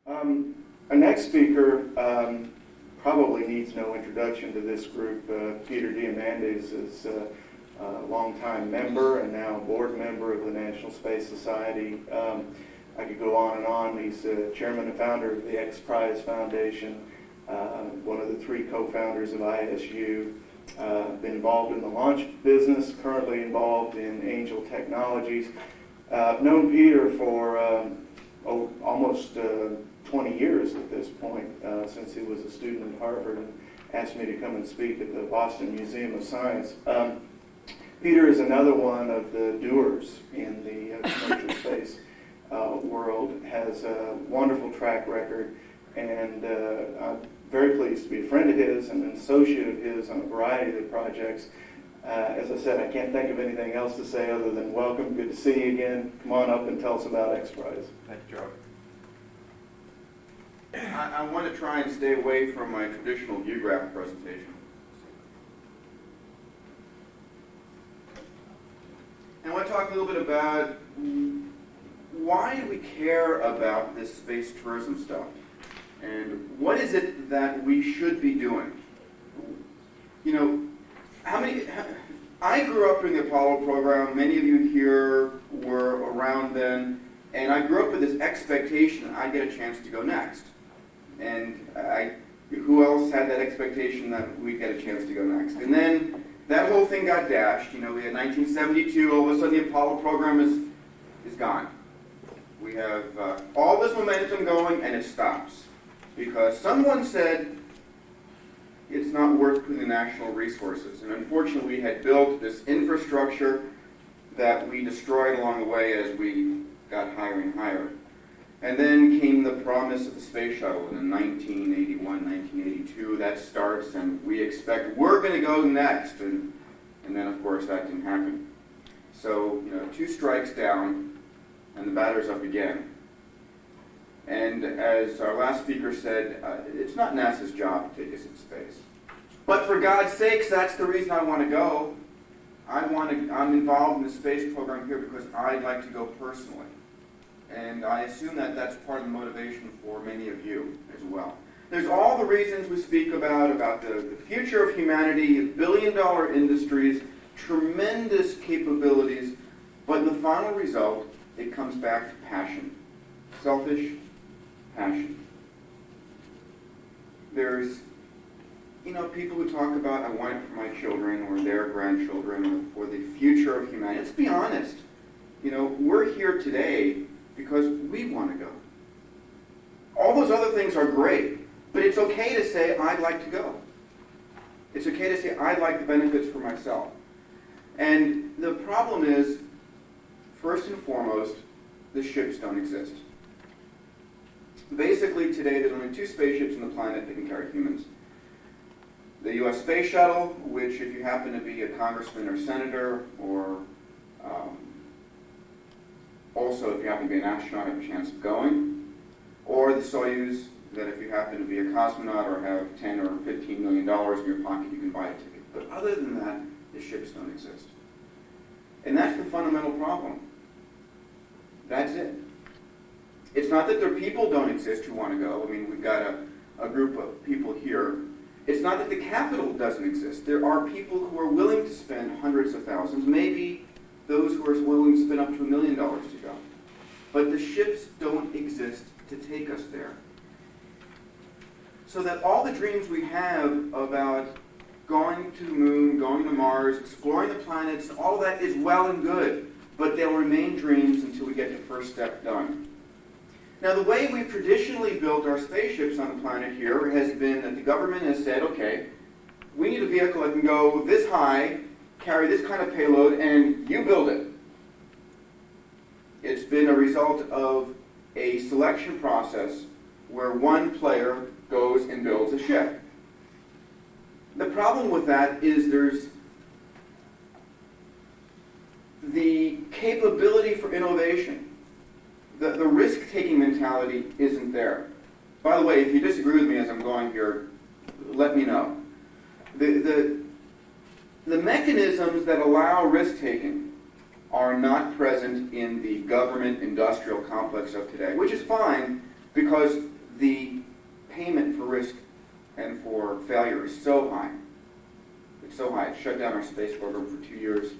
Our next speaker probably needs no introduction to this group. Peter Diamandis is a longtime member and now board member of the National Space Society. I could go on and on. He's chairman and founder of the X Prize Foundation, one of the three co-founders of ISU. Been involved in the launch business, currently involved in Angel Technologies. Known Peter for almost 20 years at this point, since he was a student at Harvard and asked me to come and speak at the Boston Museum of Science. Peter is another one of the doers in the commercial space world, has a wonderful track record, and I'm very pleased to be a friend of his and an associate of his on a variety of the projects. As I said, I can't think of anything else to say other than welcome, good to see you again. Come on up and tell us about X Prize. Thank you, Joe. I want to try and stay away from my traditional view graph presentation. And I want to talk a little bit about why do we care about this space tourism stuff? And what is it that we should be doing? You know, I grew up during the Apollo program. Many of you here were around then. And I grew up with this expectation that I'd get a chance to go next. And who else had that expectation that we'd get a chance to go next? And then that whole thing got dashed. You know, we had 1972. All of a sudden the Apollo program is gone. We have all this momentum going, and it stops. Because someone said it's not worth putting the national resources. And unfortunately, we had built this infrastructure that we destroyed along the way as we got higher and higher. And then came the promise of the space shuttle in 1981, 1982. That starts, and we expect we're going to go next. And then, of course, that didn't happen. So, you know, 2 strikes down, and the batter's up again. And as our last speaker said, it's not NASA's job to take us into space. But for God's sakes, that's the reason I want to go. I'm involved in the space program here because I'd like to go personally. And I assume that that's part of the motivation for many of you as well. There's all the reasons we speak about the future of humanity, billion-dollar industries, tremendous capabilities, but in the final result, it comes back to passion. Selfish passion. There's, you know, people who talk about, I want it for my children or their grandchildren or for the future of humanity. Let's be honest. You know, we're here today because we want to go. All those other things are great, but it's okay to say, I'd like to go. It's okay to say, I'd like the benefits for myself. And the problem is, first and foremost, the ships don't exist. Basically, today, there's only 2 spaceships on the planet that can carry humans. The U.S. Space Shuttle, which if you happen to be a congressman or senator, or also if you happen to be an astronaut, have a chance of going, or the Soyuz, that if you happen to be a cosmonaut or have $10 or $15 million in your pocket, you can buy a ticket. But other than that, the ships don't exist. And that's the fundamental problem. That's it. It's not that the people don't exist who want to go. I mean, we've got a group of people here. It's not that the capital doesn't exist. There are people who are willing to spend hundreds of thousands, maybe those who are willing to spend up to $1 million to go. But the ships don't exist to take us there. So that all the dreams we have about going to the moon, going to Mars, exploring the planets, all of that is well and good, but they'll remain dreams until we get the first step done. Now, the way we've traditionally built our spaceships on the planet here has been that the government has said, okay, we need a vehicle that can go this high, carry this kind of payload, and you build it. It's been a result of a selection process where one player goes and builds a ship. The problem with that is there's the capability for innovation. The risk-taking mentality isn't there. By the way, if you disagree with me as I'm going here, let me know. The mechanisms that allow risk-taking are not present in the government industrial complex of today, which is fine because the payment for risk and for failure is so high. It's so high. It shut down our space program for 2 years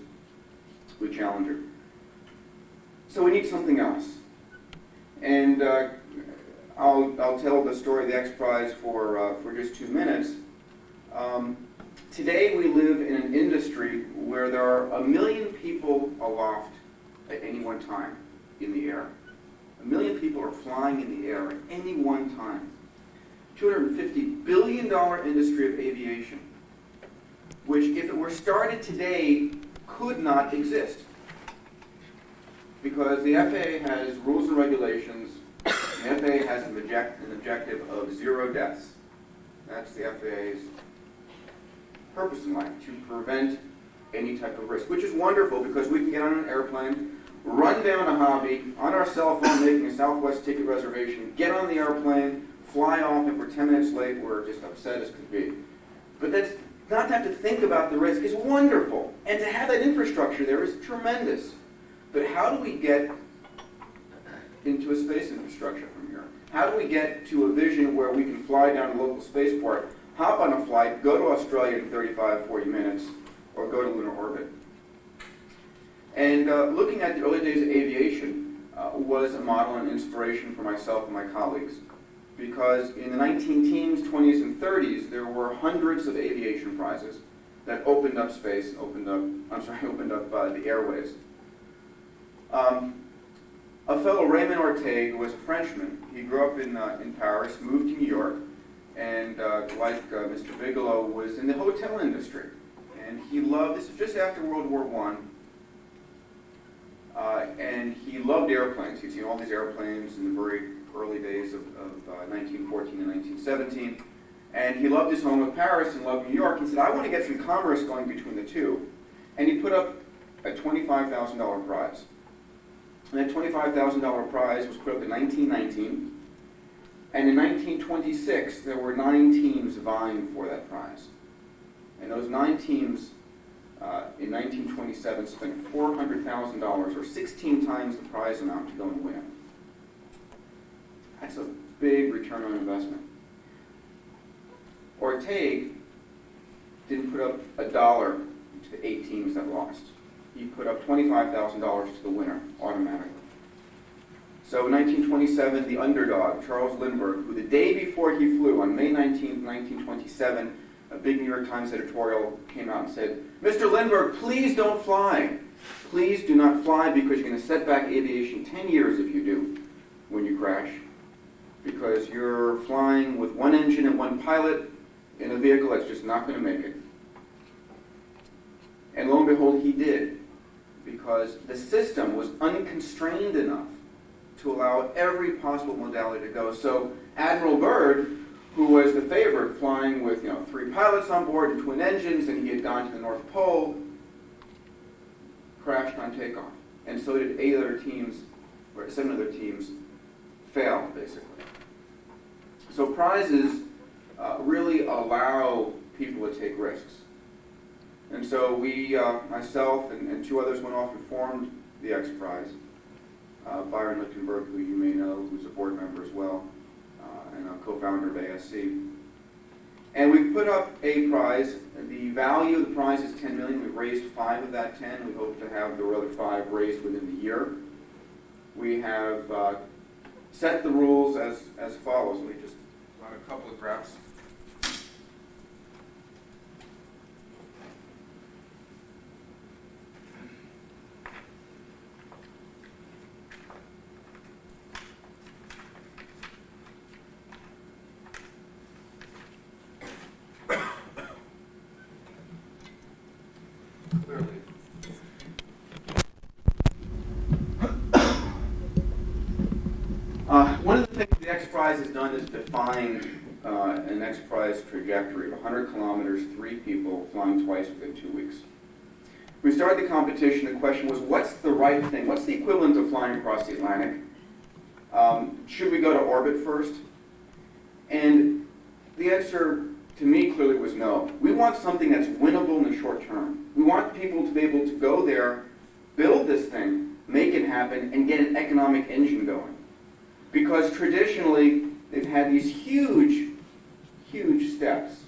with Challenger. So we need something else. And I'll tell the story of the X Prize for just 2 minutes. Today we live in an industry where there are 1 million people aloft at any one time in the air. 1 million people are flying in the air at any one time. $250 billion industry of aviation, which if it were started today, could not exist. Because the FAA has rules and regulations, the FAA has an objective of 0 deaths. That's the FAA's purpose in life, to prevent any type of risk, which is wonderful because we can get on an airplane, run down a hobby, on our cell phone making a Southwest ticket reservation, get on the airplane, fly off, and we're 10 minutes late, we're just upset as could be. But that's not to have to think about the risk is wonderful, and to have that infrastructure there is tremendous. But how do we get into a space infrastructure from here? How do we get to a vision where we can fly down to a local spaceport, hop on a flight, go to Australia in 35, 40 minutes, or go to lunar orbit? And looking at the early days of aviation was a model and inspiration for myself and my colleagues. Because in the 19-teens, 20s, and 30s, there were hundreds of aviation prizes that opened up space, opened up the airways. A fellow, Raymond Ortega, was a Frenchman. He grew up in Paris, moved to New York, and like Mr. Bigelow, was in the hotel industry. And he loved, this was just after World War I, and he loved airplanes. He'd seen all these airplanes in the very early days of 1914 and 1917. And he loved his home of Paris and loved New York. He said, I want to get some commerce going between the two. And he put up a $25,000 prize. And that $25,000 prize was put up in 1919. And in 1926, there were 9 teams vying for that prize. And those 9 teams in 1927 spent $400,000, or 16 times the prize amount, to go and win. That's a big return on investment. Ortega didn't put up $1 to the 8 teams that lost. He put up $25,000 to the winner automatically. So in 1927, the underdog, Charles Lindbergh, who the day before he flew, on May 19th, 1927, a big New York Times editorial came out and said, Mr. Lindbergh, please don't fly. Please do not fly because you're going to set back aviation 10 years if you do when you crash. Because you're flying with 1 engine and 1 pilot in a vehicle that's just not going to make it. And lo and behold, he did. Because the system was unconstrained enough to allow every possible modality to go. So Admiral Byrd, who was the favorite, flying with 3 pilots on board and twin engines, and he had gone to the North Pole, crashed on takeoff. And so did 8 other teams, or 7 other teams, fail, basically. So prizes really allow people to take risks. And so we, myself and 2 others, went off and formed the X Prize. Byron Lichtenberg, who you may know, who's a board member as well, and a co-founder of ASC. And we put up a prize. The value of the prize is $10 million. We've raised 5 of that 10. We hope to have the other 5 raised within the year. We have set the rules as follows. Let me just run a couple of graphs. One of the things the X Prize has done is define an X Prize trajectory of 100 kilometers, 3 people flying twice within 2 weeks. We started the competition. The question was, what's the right thing? What's the equivalent of flying across the Atlantic? Should we go to orbit first? And the answer to me clearly was no. We want something that's winnable in the short term. We want people to be able to go there, build this thing, make it happen, and get an economic engine going. Because traditionally, they've had these huge, huge steps.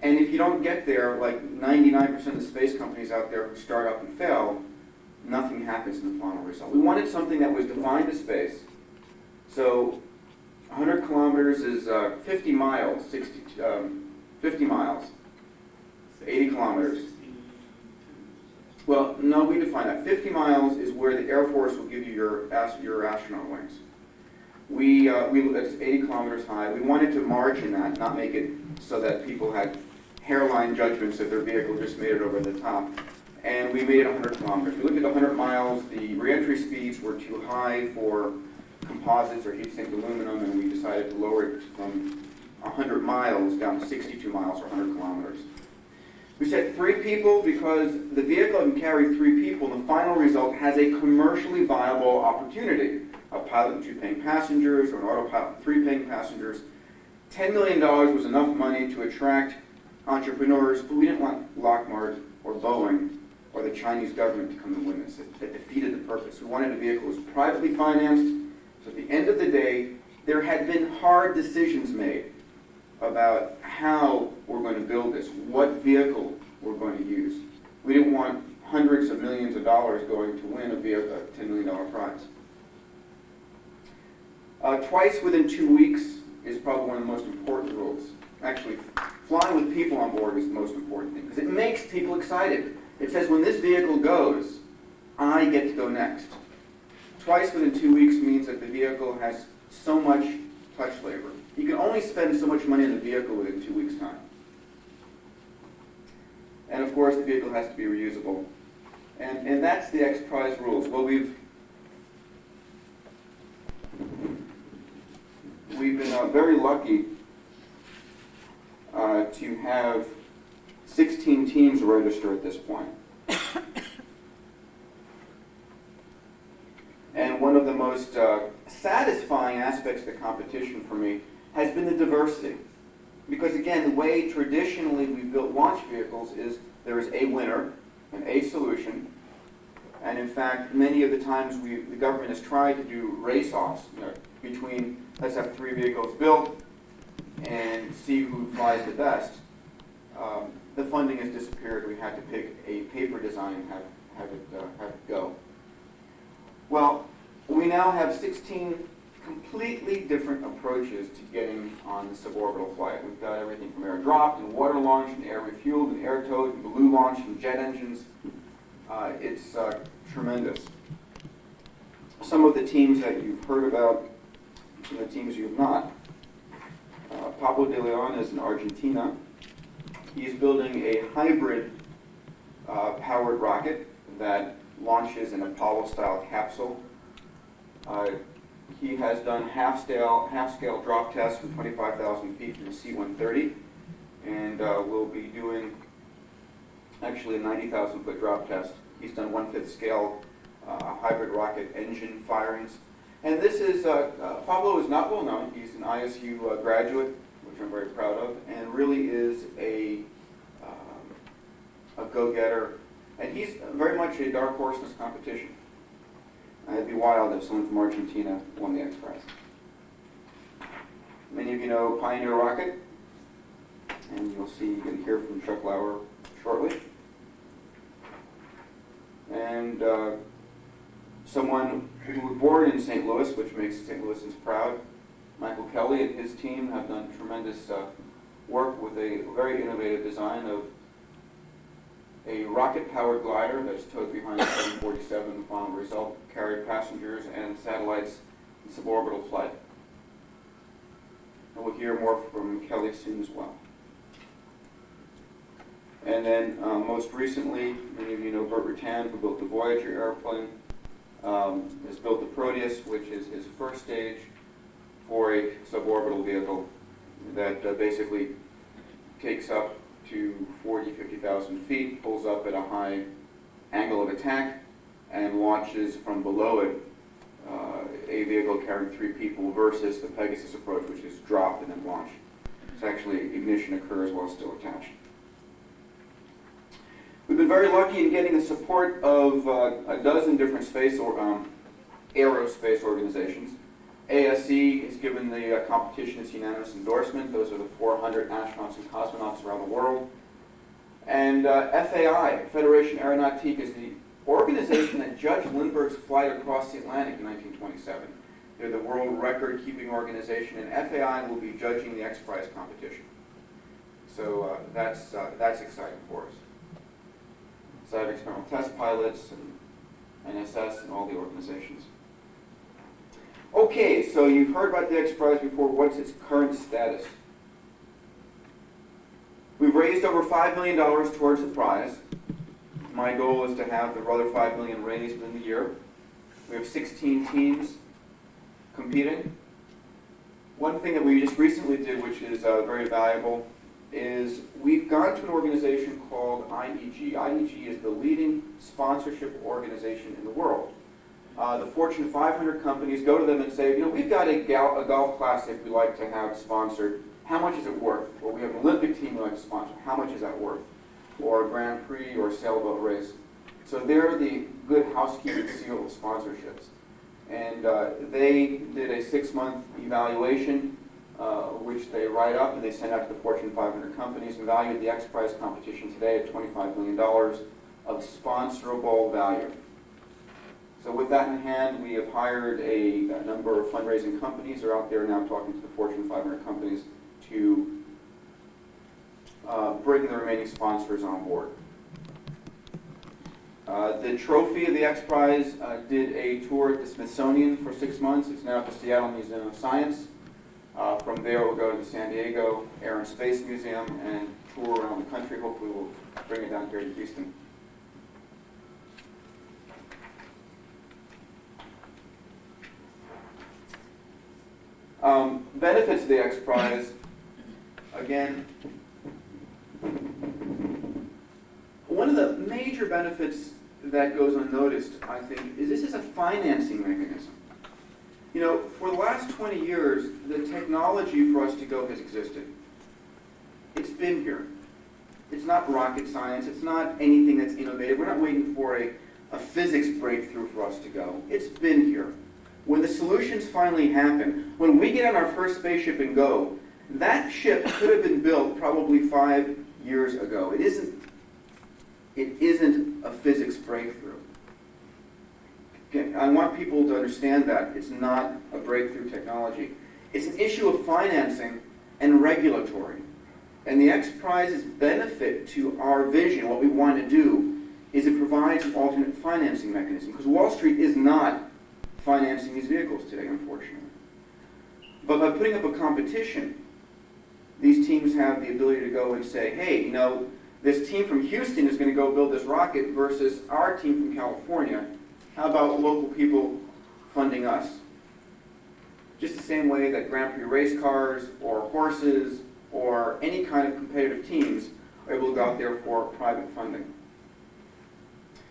And if you don't get there, like 99% of the space companies out there who start up and fail, nothing happens in the final result. We wanted something that was defined as space. So 100 kilometers is 50 miles, 50 miles, 80 kilometers. Well, no, we define that. 50 miles is where the Air Force will give you your astronaut wings. It's 80 kilometers high. We wanted to margin that, not make it so that people had hairline judgments that their vehicle just made it over the top. And we made it 100 kilometers. We looked at 100 miles. The reentry speeds were too high for composites or heat-sink aluminum, and we decided to lower it from 100 miles down to 62 miles or 100 kilometers. We said 3 people because the vehicle can carry 3 people, and the final result has a commercially viable opportunity. A pilot with 2 paying passengers, or an autopilot with 3 paying passengers. $10 million was enough money to attract entrepreneurs, but we didn't want Lockheed or Boeing or the Chinese government to come and win this. It defeated the purpose. We wanted a vehicle that was privately financed, so at the end of the day, there had been hard decisions made about how we're going to build this, what vehicle we're going to use. We didn't want hundreds of millions of dollars going to win a $10 million prize. Twice within 2 weeks is probably one of the most important rules. Actually, flying with people on board is the most important thing, because it makes people excited. It says, when this vehicle goes, I get to go next. Twice within 2 weeks means that the vehicle has so much touch labor. You can only spend so much money on the vehicle within 2 weeks' time. And of course, the vehicle has to be reusable. And that's the X Prize rules. Well, we've been very lucky to have 16 teams register at this point. And one of the most satisfying aspects of the competition for me has been the diversity. Because again, the way traditionally we've built launch vehicles is there is a winner and a solution. And in fact, many of the times the government has tried to do race-offs between, let's have 3 vehicles built and see who flies the best. The funding has disappeared. We had to pick a paper design and have it go. Well, we now have 16 completely different approaches to getting on the suborbital flight. We've got everything from air dropped and water launched and air refueled and air towed and balloon launched and jet engines. It's tremendous. Some of the teams that you've heard about, some of the teams you have not. Pablo de Leon is in Argentina. He's building a hybrid powered rocket that launches an Apollo-style capsule. He has done half-scale drop tests from 25,000 feet from the C-130, and will be doing actually a 90,000-foot drop test. He's done 1/5 scale hybrid rocket engine firings. And this is, Pablo is not well known. He's an ISU graduate, which I'm very proud of, and really is a go-getter. And he's very much a dark horse in this competition. It'd be wild if someone from Argentina won the X Prize. Many of you know Pioneer Rocket, and you'll see, you can hear from Chuck Lauer shortly. And someone who was born in St. Louis, which makes St. Louisans proud, Michael Kelly and his team have done tremendous work with a very innovative design of a rocket-powered glider that's towed behind the 747. The final result carried passengers and satellites in suborbital flight. And we'll hear more from Kelly soon as well. And then most recently, many of you know Burt Rutan, who built the Voyager airplane, has built the Proteus, which is his first stage for a suborbital vehicle that basically takes up to 40, 50,000 feet, pulls up at a high angle of attack, and launches from below it a vehicle carrying 3 people versus the Pegasus approach, which is dropped and then launched. It's actually ignition occurs while still attached. We've been very lucky in getting the support of a dozen different space or aerospace organizations. ASE has given the competition its unanimous endorsement. Those are the 400 astronauts and cosmonauts around the world. And FAI, Federation Aeronautique, is the organization that judged Lindbergh's flight across the Atlantic in 1927. They're the world record-keeping organization, and FAI will be judging the X Prize competition. So that's exciting for us. So I have experimental test pilots and NSS and all the organizations. Okay, so you've heard about the X Prize before. What's its current status? We've raised over $5 million towards the prize. My goal is to have the other $5 million raised within the year. We have 16 teams competing. One thing that we just recently did, which is very valuable, is we've gone to an organization called IEG. IEG is the leading sponsorship organization in the world. The Fortune 500 companies go to them and say, we've got a golf classic we'd like to have sponsored. How much is it worth? Or we have an Olympic team we'd like to sponsor. How much is that worth? Or a Grand Prix or a sailboat race. So they're the good housekeeping seal of sponsorships. And they did a 6-month evaluation, which they write up and they send out to the Fortune 500 companies, and valued the X Prize competition today at $25 million of sponsorable value. So with that in hand, we have hired a number of fundraising companies that are out there now talking to the Fortune 500 companies to bring the remaining sponsors on board. The trophy of the X Prize did a tour at the Smithsonian for 6 months. It's now at the Seattle Museum of Science. From there, we'll go to the San Diego Air and Space Museum and tour around the country. Hopefully, we'll bring it down here to Houston. Benefits of the X Prize, again, one of the major benefits that goes unnoticed, I think, is this is a financing mechanism. For the last 20 years, the technology for us to go has existed. It's been here. It's not rocket science. It's not anything that's innovative. We're not waiting for a physics breakthrough for us to go. It's been here. When the solutions finally happen, when we get on our first spaceship and go, that ship could have been built probably 5 years ago. It isn't a physics breakthrough. I want people to understand that. It's not a breakthrough technology. It's an issue of financing and regulatory. And the X Prize's benefit to our vision, what we want to do, is it provides an alternate financing mechanism. Because Wall Street is not financing these vehicles today, unfortunately. But by putting up a competition, these teams have the ability to go and say, hey, this team from Houston is going to go build this rocket versus our team from California. How about local people funding us? Just the same way that Grand Prix race cars or horses or any kind of competitive teams are able to go out there for private funding.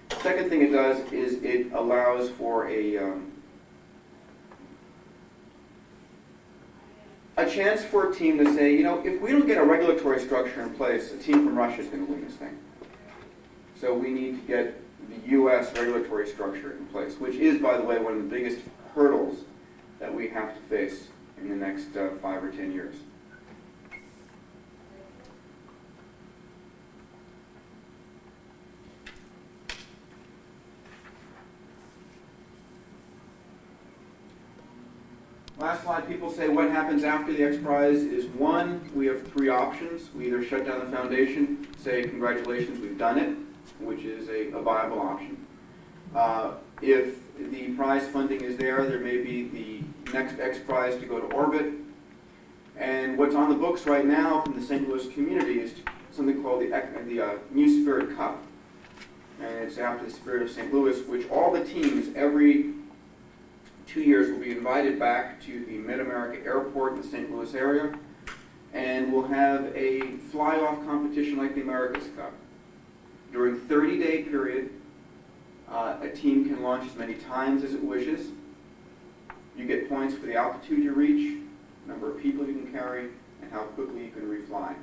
The second thing it does is it allows for a chance for a team to say, if we don't get a regulatory structure in place, a team from Russia is going to win this thing. So we need to get the U.S. regulatory structure in place, which is, by the way, one of the biggest hurdles that we have to face in the next 5 or 10 years. Last slide, people say what happens after the X Prize is, one, we have 3 options. We either shut down the foundation, say congratulations, we've done it, which is a viable option. If the prize funding is there may be the next X Prize to go to orbit. And what's on the books right now from the St. Louis community is something called the New Spirit Cup. And it's after the Spirit of St. Louis, which all the teams every 2 years will be invited back to the Mid-America Airport in the St. Louis area, and we'll have a fly-off competition like the America's Cup. During a 30-day period, a team can launch as many times as it wishes. You get points for the altitude you reach, number of people you can carry, and how quickly you can refly.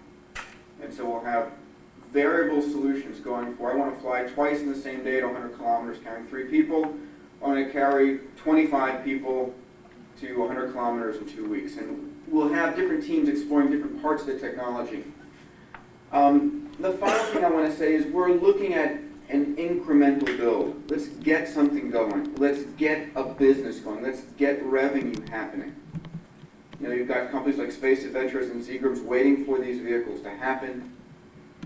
And so we'll have variable solutions going for, I want to fly twice in the same day at 100 kilometers carrying 3 people. I want to carry 25 people to 100 kilometers in 2 weeks. And we'll have different teams exploring different parts of the technology. The final thing I want to say is we're looking at an incremental build. Let's get something going. Let's get a business going. Let's get revenue happening. You know, you've got companies like Space Adventures and Seagrams waiting for these vehicles to happen.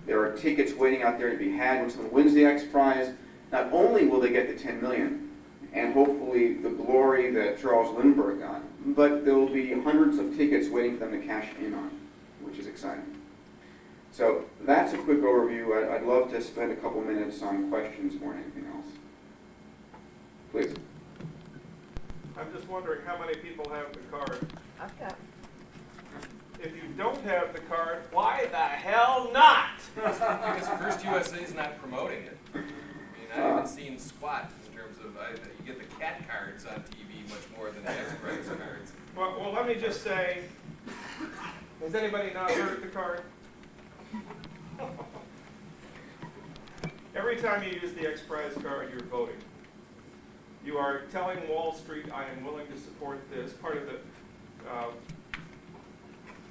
There are tickets waiting out there to be had when someone wins the X Prize. Not only will they get the 10 million and hopefully the glory that Charles Lindbergh got, but there will be hundreds of tickets waiting for them to cash in on, which is exciting. So that's a quick overview. I'd love to spend a couple minutes on questions more than anything else. Please. I'm just wondering how many people have the card. I've got. If you don't have the card, why the hell not? Because First USA is not promoting it. I mean, I haven't seen squat in terms of, you get the cat cards on TV much more than the X-Prize cards. Well, let me just say, has anybody not heard of the card? Every time you use the X Prize card, you're voting. You are telling Wall Street, I am willing to support this. Part of the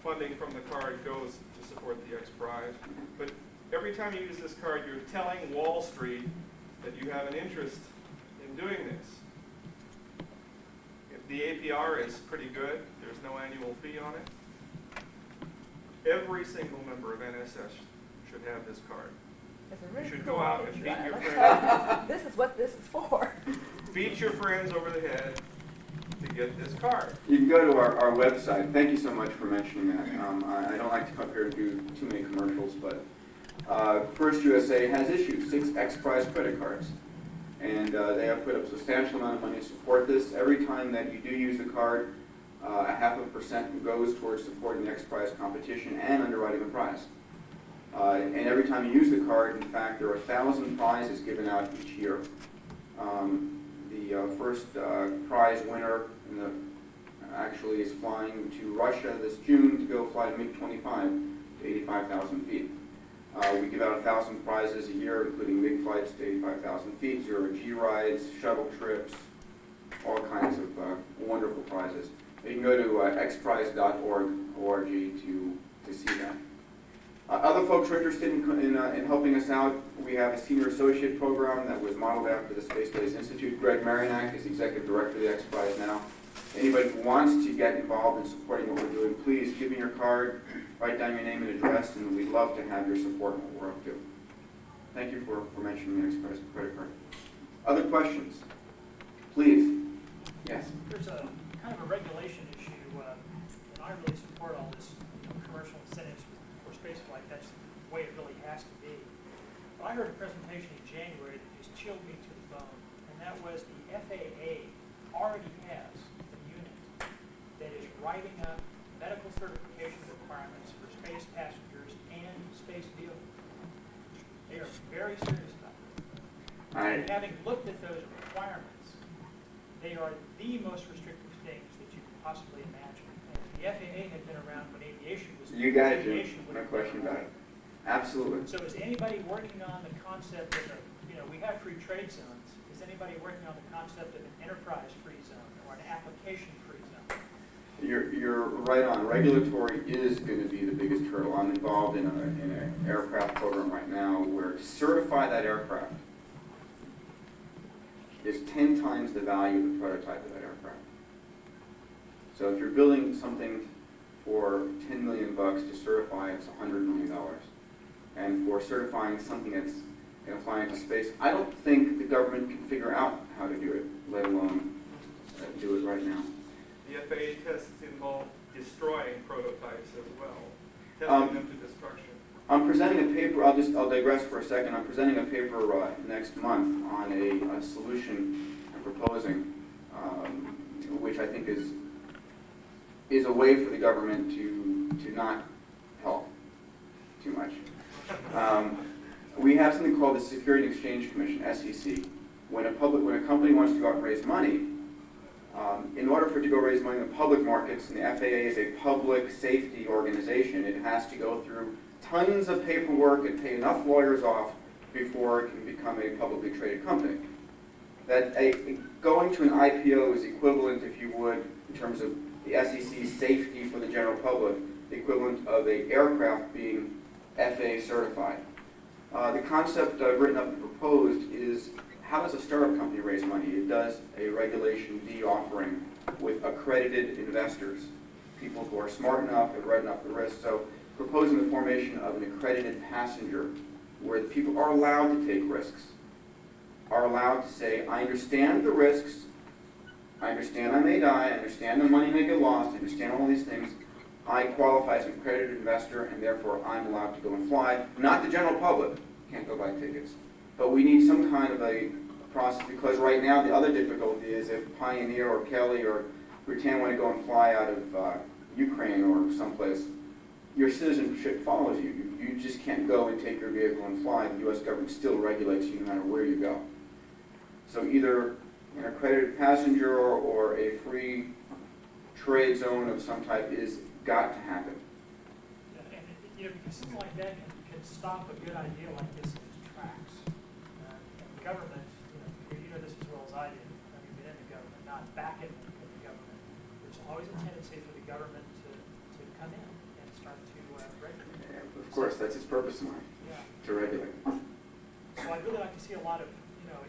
funding from the card goes to support the X Prize. But every time you use this card, you're telling Wall Street that you have an interest in doing this. If the APR is pretty good. There's no annual fee on it. Every single member of NSS should have this card. It's a really You should cool go out and picture. beat your Let's friends. try- This is what this is for. Beat your friends over the head to get this card. You can go to our website. Thank you so much for mentioning that. I don't like to come here and do too many commercials, but First USA has issued 6 X Prize credit cards. And they have put up a substantial amount of money to support this. Every time that you do use the card, 0.5% goes towards supporting the X Prize competition and underwriting the prize. And every time you use the card, in fact, there are 1,000 prizes given out each year. The first prize winner actually is flying to Russia this June to go fly to MiG-25 to 85,000 feet. We give out 1,000 prizes a year, including MiG flights to 85,000 feet, zero-G rides, shuttle trips, all kinds of wonderful prizes. You can go to xprize.org to see that. Other folks who are interested in helping us out, we have a senior associate program that was modeled after the Space Studies Institute. Greg Marinac is the executive director of the X Prize now. Anybody who wants to get involved in supporting what we're doing, please give me your card, write down your name and address, and we'd love to have your support in what we're up to. Thank you for mentioning the X Prize credit card. Other questions? Please. Yes. There's a kind of a regulation issue, and I really support all this commercial incentives for spaceflight. That's the way it really has to be. But I heard a presentation in January that just chilled me to the bone, and that was the FAA already has a unit that is writing up medical certification requirements for space passengers and space vehicles. They are very serious about this. And having looked at those requirements, they are the most restrictive things that you can possibly imagine. And if the FAA had been around when aviation was. You got it, Jim. aviation would No have question been about it. Absolutely. So is anybody working on the concept of, we have free trade zones. Is anybody working on the concept of an enterprise-free zone or an application-free zone? You're right on. Regulatory is going to be the biggest hurdle. I'm involved in an aircraft program right now where to certify that aircraft is 10 times the value of the prototype of that aircraft. So if you're building something for $10 million to certify, it's $100 million. And for certifying something that's going to fly into space, I don't think the government can figure out how to do it, let alone do it right now. The FAA tests involve destroying prototypes as well, testing them to destruction. I'm presenting a paper, I'll digress for a second. I'm presenting a paper next month on a solution I'm proposing, which I think is a way for the government to not help too much. We have something called the Security and Exchange Commission, SEC. When a company wants to go out and raise money, in order for it to go raise money in the public markets, and the FAA is a public safety organization, it has to go through tons of paperwork and pay enough lawyers off before it can become a publicly traded company. That going to an IPO is equivalent, if you would, in terms of the SEC's safety for the general public, the equivalent of an aircraft being FAA certified. The concept I've written up and proposed is, how does a startup company raise money? It does a Regulation D offering with accredited investors, people who are smart enough and read enough the risk. So proposing the formation of an accredited passenger where the people are allowed to take risks, are allowed to say, I understand the risks, I understand I may die, I understand the money may get lost, I understand all these things. I qualify as an accredited investor, and therefore I'm allowed to go and fly. Not the general public, can't go buy tickets. But we need some kind of a process, because right now the other difficulty is if Pioneer or Kelly or Britannia want to go and fly out of Ukraine or someplace, your citizenship follows you. You just can't go and take your vehicle and fly. The U.S. government still regulates you no matter where you go. So either an accredited passenger or a free trade zone of some type is got to happen. And because something like that can stop a good idea like this in its tracks. And the government, you know this as well as I do, having been in the government, not back in the government, there's always a tendency for the government to come in and start to regulate. Of course, that's its purpose in life, to regulate. So I'd really like to see a lot of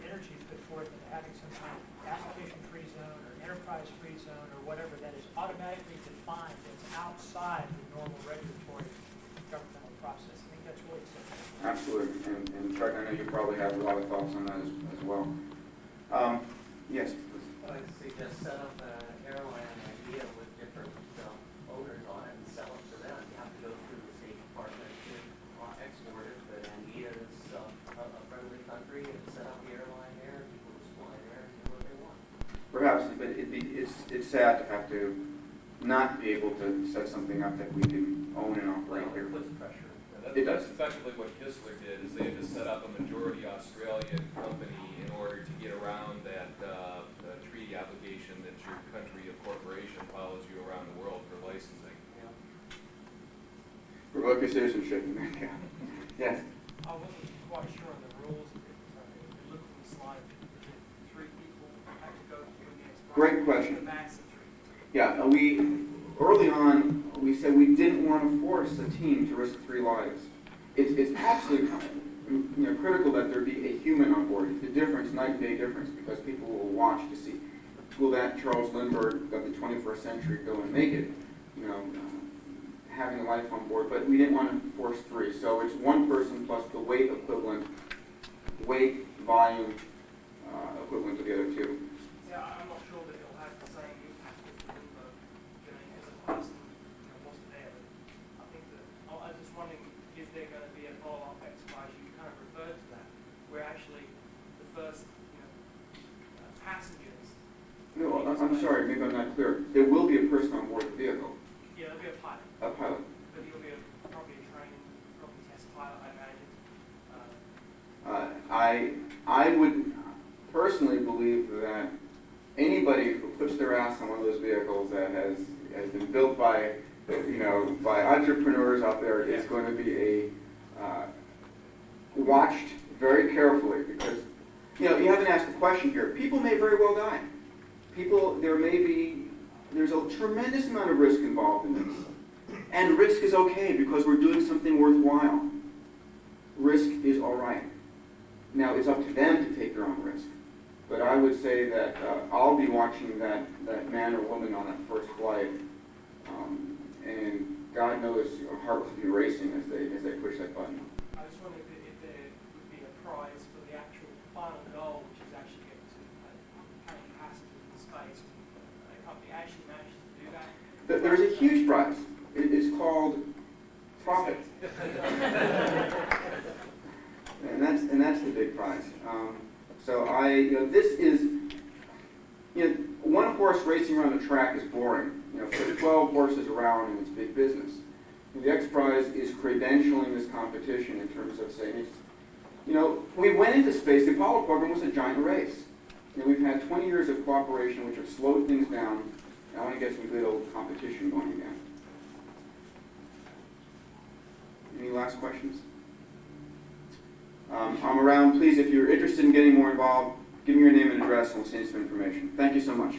energy put forth into having some kind of application-free zone or enterprise-free zone or whatever that is automatically defined, that's outside the normal regulatory governmental process. I think that's really exciting. Absolutely, and Chuck, I know you probably have a lot of thoughts on that as well. Yes, please. I suggest set up an airline idea with different owners on it and sell it to them. You have to go through the State Department to export it, but India is a friendly country, and set up the airline there, and people just fly there and do what they want. Perhaps, but it's sad to have to not be able to set something up that we can own and operate here. It puts pressure. It does. That's effectively what Kistler did, is they had to set up a majority Australian company in order to get around that treaty obligation that your country, a corporation, follows you around the world for licensing. Revoke your citizenship. Yes. I wasn't quite sure on the rules. If you look at the slide, three people have to go through the express. Great question. The max of three. Yeah, early on, we said we didn't want to force a team to risk 3 lives. It's absolutely critical that there be a human on board. It's the difference, night and day difference, because people will watch to see, will that Charles Lindbergh of the 21st century go and make it? Having a life on board, but we didn't want to force 3. So it's 1 person plus the weight equivalent, volume equivalent to the other 2. Yeah, I'm not sure that it'll have the same impact as the Bloomberg doing as a person wasn't there. But I think that I was just wondering, is there going to be a follow-up exercise? You kind of referred to that, where actually the first passengers. No, I'm sorry, maybe I'm not clear. There will be a person on board the vehicle. Yeah, there'll be a pilot, A pilot. but he'll be probably a trained, probably test pilot, I imagine. I would personally believe that anybody who puts their ass on one of those vehicles that has been built by by entrepreneurs out there is going to be watched very carefully, because you haven't asked the question here. People may very well die. There's a tremendous amount of risk involved in this, and risk is okay because we're doing something worthwhile. Risk is all right. Now, it's up to them to take their own risk. But I would say that I'll be watching that man or woman on that first flight, and God knows your heart will be racing as they push that button. I just wondered if there would be a prize for the actual final goal, which is actually getting to carrying passengers in space. A company actually manages to do that. There's a huge prize. It's called profit. And that's the big prize. This is, 1 horse racing around the track is boring. Put 12 horses around and it's big business. And the X Prize is credentialing this competition in terms of saying, we went into space. The Apollo program was a giant race. We've had 20 years of cooperation which have slowed things down. I want to get some good old competition going again. Any last questions? I'm around. Please, if you're interested in getting more involved, give me your name and address and we'll send you some information. Thank you so much.